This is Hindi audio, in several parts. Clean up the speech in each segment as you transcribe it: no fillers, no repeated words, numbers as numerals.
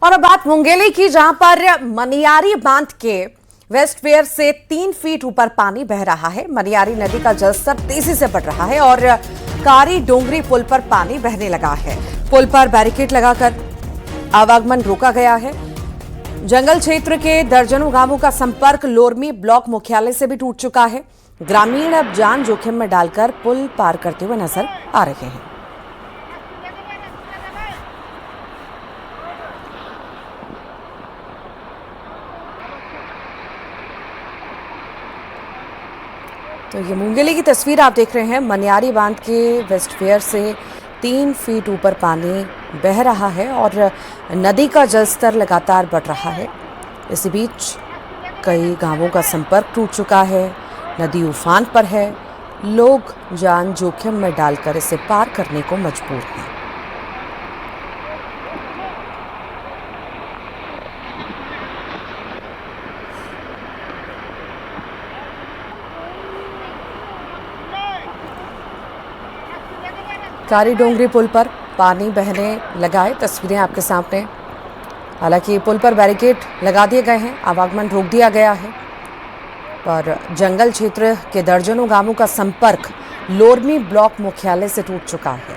और अब बात मुंगेली की, जहां पर मनियारी बांध के वेस्ट वेयर से 3 फीट ऊपर पानी बह रहा है। मनियारी नदी का जलस्तर तेजी से बढ़ रहा है और कारी डोंगरी पुल पर पानी बहने लगा है। पुल पर बैरिकेड लगाकर आवागमन रोका गया है। जंगल क्षेत्र के दर्जनों गांवों का संपर्क लोरमी ब्लॉक मुख्यालय से भी टूट चुका है। ग्रामीण अब जान जोखिम में डालकर पुल पार करते हुए नजर आ रहे हैं। तो ये मुंगेली की तस्वीर आप देख रहे हैं। मनियारी बांध के वेस्ट वेयर से 3 फीट ऊपर पानी बह रहा है और नदी का जलस्तर लगातार बढ़ रहा है। इसी बीच कई गांवों का संपर्क टूट चुका है। नदी उफान पर है। लोग जान जोखिम में डालकर इसे पार करने को मजबूर हैं। कारी डोंगरी पुल पर पानी बहने लगा है। तस्वीरें आपके सामने। हालांकि पुल पर बैरिकेड लगा दिए गए हैं, आवागमन रोक दिया गया है, पर जंगल क्षेत्र के दर्जनों गांवों का संपर्क लोरमी ब्लॉक मुख्यालय से टूट चुका है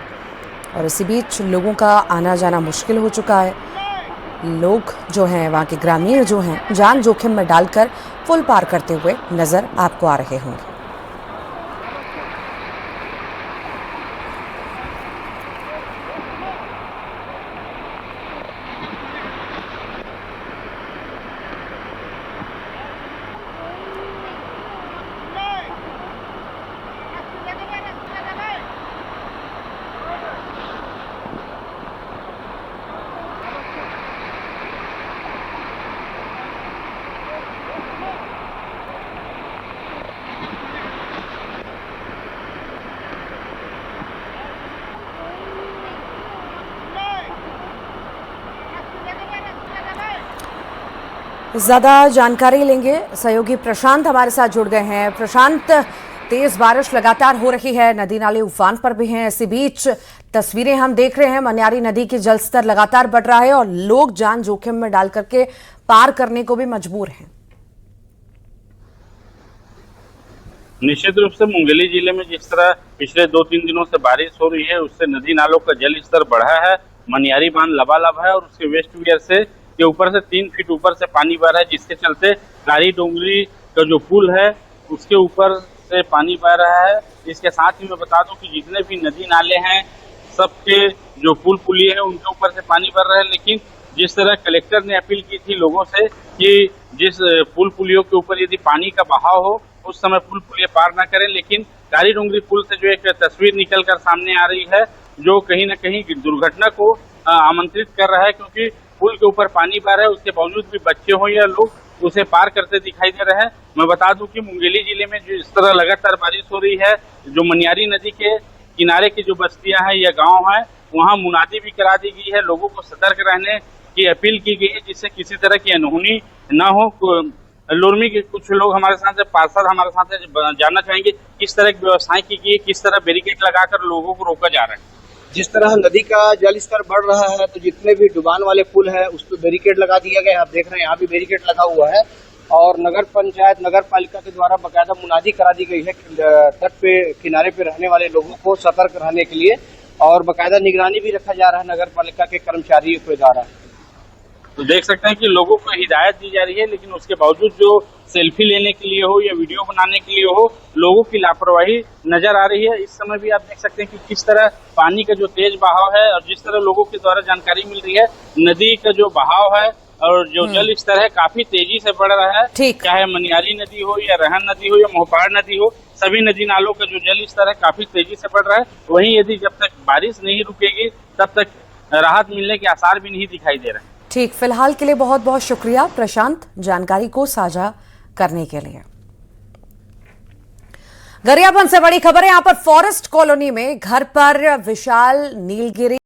और इसी बीच लोगों का आना जाना मुश्किल हो चुका है। लोग जो हैं, वहाँ के ग्रामीण जो हैं, जान जोखिम में डालकर पुल पार करते हुए नजर आपको आ रहे होंगे। ज्यादा जानकारी लेंगे, सहयोगी प्रशांत हमारे साथ जुड़ गए हैं। प्रशांत, तेज बारिश लगातार हो रही है, नदी नाले उफान पर भी हैं। इसी बीच तस्वीरें हम देख रहे हैं, मनियारी नदी की जलस्तर लगातार बढ़ रहा है और लोग जान जोखिम में डाल करके पार करने को भी मजबूर हैं। निश्चित रूप से मुंगेली जिले में जिस तरह पिछले 2-3 दिनों से बारिश हो रही है, उससे नदी नालों का जल स्तर बढ़ा है। मनियारी बांध लबालब है और उसके वेस्ट वियर से के ऊपर से 3 फीट ऊपर से पानी बह रहा है, जिसके चलते कारी डोंगरी का जो पुल है उसके ऊपर से पानी बह रहा है। इसके साथ ही मैं बता दूं कि जितने भी नदी नाले हैं, सबके जो पुल पुलिये हैं उनके ऊपर से पानी बह रहा है। लेकिन जिस तरह कलेक्टर ने अपील की थी लोगों से कि जिस पुल पुलियों के ऊपर यदि पानी का बहाव हो उस समय पुल पुलिये पार ना करें, लेकिन कारी डोंगरी पुल से जो एक तस्वीर निकल कर सामने आ रही है जो कहीं ना कहीं दुर्घटना को आमंत्रित कर रहा है, क्योंकि पुल के ऊपर पानी बह रहा है, उसके बावजूद भी बच्चे हो या लोग उसे पार करते दिखाई दे रहे हैं। मैं बता दूं कि मुंगेली जिले में जो इस तरह लगातार बारिश हो रही है, जो मनियारी नदी के किनारे की जो बस्तियां हैं या गांव हैं, वहां मुनादी भी करा दी गई है, लोगों को सतर्क रहने की अपील की गई है, जिससे किसी तरह की अनहोनी न हो। लोरमी के कुछ लोग हमारे साथ पार्षद हमारे साथ जानना चाहेंगे किस तरह की व्यवस्थाएं की गई, किस तरह बैरिकेड लगाकर लोगों को रोका जा रहा है। जिस तरह नदी का जल स्तर बढ़ रहा है तो जितने भी डुबान वाले पुल है उस पर बैरिकेड लगा दिया गया है। आप देख रहे हैं यहाँ भी बैरिकेड लगा हुआ है और नगर पंचायत नगर पालिका के द्वारा बाकायदा मुनादी करा दी गई है तट पे किनारे पे रहने वाले लोगों को सतर्क रहने के लिए, और बाकायदा निगरानी भी रखा जा रहा है नगर पालिका के कर्मचारियों के द्वारा। तो देख सकते हैं कि लोगों को हिदायत दी जा रही है, लेकिन उसके बावजूद जो सेल्फी लेने के लिए हो या वीडियो बनाने के लिए हो, लोगों की लापरवाही नजर आ रही है। इस समय भी आप देख सकते हैं कि किस तरह पानी का जो तेज बहाव है और जिस तरह लोगों के द्वारा जानकारी मिल रही है, नदी का जो बहाव है और जो जल स्तर है काफी तेजी से बढ़ रहा है। चाहे मनियारी नदी हो या रहन नदी हो या मोहपाड़ नदी हो, सभी नदी नालों का जो जल स्तर है काफी तेजी से बढ़ रहा है। वहीं यदि जब तक बारिश नहीं रुकेगी तब तक राहत मिलने के आसार भी नहीं दिखाई दे रहे। ठीक, फिलहाल के लिए बहुत बहुत शुक्रिया प्रशांत, जानकारी को साझा करने के लिए। गरियाबंद से बड़ी खबर है। यहां पर फॉरेस्ट कॉलोनी में घर पर विशाल नीलगिरी